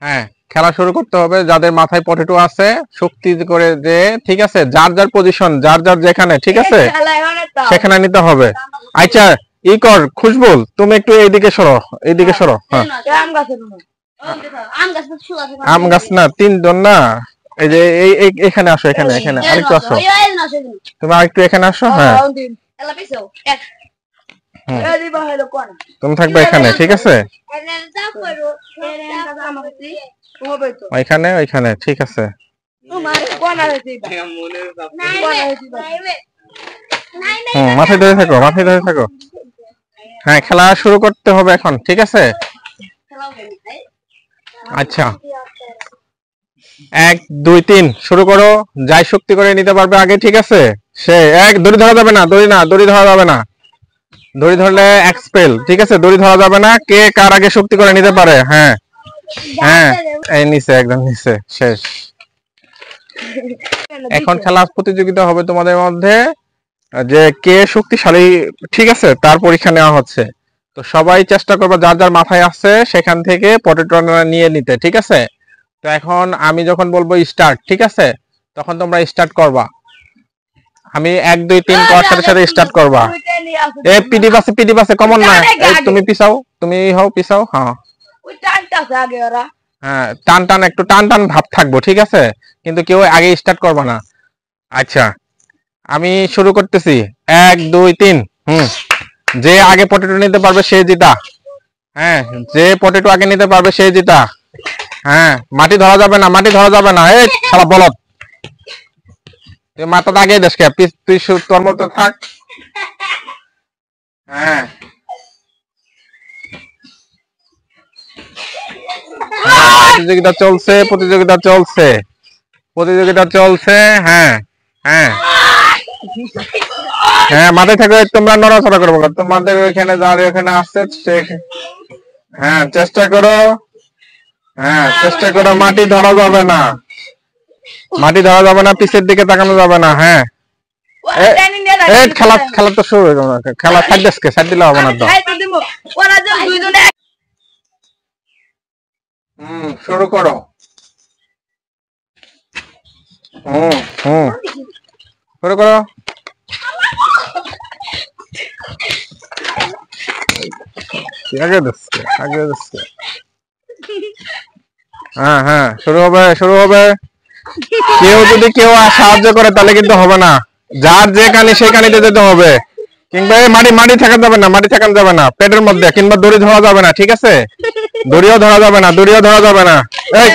হ্যাঁ, খেলা শুরু করতে হবে। যাদের মাথায় পটেটো আছে শক্তি করে যে, ঠিক আছে, যার যার পজিশন, যার যার যেখানে, ঠিক আছে, সেখানে নিতে হবে। আচ্ছা, ই কর খুশবুল, তুমি একটু এইদিকে সরো, এইদিকে সরো। হ্যাঁ, আম গাছ না, তিনজন না, এই যে এখানে আসো, এখানে এখানে আরেকটু আসো, তুমি আরেকটু এখানে আসো। হ্যাঁ, তুমি থাকবে এখানে, ঠিক আছে, ওইখানে ওইখানে, ঠিক আছে। মাথায় ধরে থাকো, মাথায় ধরে থাকো। হ্যাঁ, খেলা শুরু করতে হবে এখন, ঠিক আছে। আচ্ছা, 1 2 3 শুরু করো। যাই শক্তি করে নিতে পারবে আগে, ঠিক আছে। সে দড়ি ধরা যাবে না, দড়ি না, দড়ি ধরা যাবে না, দড়ি ধরলে এক্সপেল, ঠিক আছে, দড়ি ধরা যাবে না। কে কার আগে শক্তি করে নিতে পারে। হ্যাঁ হ্যাঁ, এই নিচে, একদম নিচে, শেষ। এখন খেলা প্রতিযোগিতা হবে তোমাদের মধ্যে, যে কে শক্তিশালী, ঠিক আছে, তার পরীক্ষা নেওয়া হচ্ছে। তো সবাই চেষ্টা করবে যার যার মাথায় আছে সেখান থেকে পটেটো নিয়ে নিতে, ঠিক আছে। তো এখন আমি যখন বলবো স্টার্ট, ঠিক আছে, তখন তোমরা স্টার্ট করবা। আমি 1 2 3 করার সাথে সাথে স্টার্ট করবা। পিডি বাসে কমন না, তুমি পিছাও, তুমি হও পিছাও। হ্যাঁ হ্যাঁ, টান টান, একটু টান টান ভাব থাকবো, ঠিক আছে, কিন্তু কেউ আগে স্টার্ট করবা না। আচ্ছা, আমি শুরু করতেছি। 1 2 3। যে আগে পটেটো নিতে পারবে সে জিতা। হ্যাঁ, যে পটেটো আগে নিতে পারবে সে জিতা। হ্যাঁ, মাটি ধরা যাবে না, মাটি ধরা যাবে না। এই শালা বলদ, তুই মাথাটা আগে দেশ কে, তুই তোর মতো থাক। হ্যাঁ, প্রতিযোগিতা চলছে, প্রতিযোগিতা চলছে, প্রতিযোগিতা চলছে। হ্যাঁ হ্যাঁ হ্যাঁ, মাথায় থাকবে, তোমরা নড়াচড়া করবো, তোমাদের ওইখানে যার ওখানে আসছে সে। হ্যাঁ, চেষ্টা করো। হ্যাঁ, চেষ্টা করো, মাটি ধরা যাবে না, মাটি ধরা যাবে না, পিছের দিকে তাকানো যাবে না। হ্যাঁ, খেলা খেলা তো শুরু, খেলা সাইড দেশকে সাইড দিলে হবে না তো। শুরু করো। শুরু করো। আগে দেশকে, আগে দেশকে। হ্যাঁ হ্যাঁ, শুরু হবে, শুরু হবে। কেউ যদি কেউ সাহায্য করে তাহলে কিন্তু হবে না, যার যেখানে সেখানে যেতে হবে। কিংবা মাটি মাটি ঠেকান যাবে না, মাটি ঠেকান যাবে না পেটের মধ্যে, কিংবা দড়ি ধরা যাবে না, ঠিক আছে, দড়িও ধরা যাবে না, দড়িও ধরা যাবে না। এই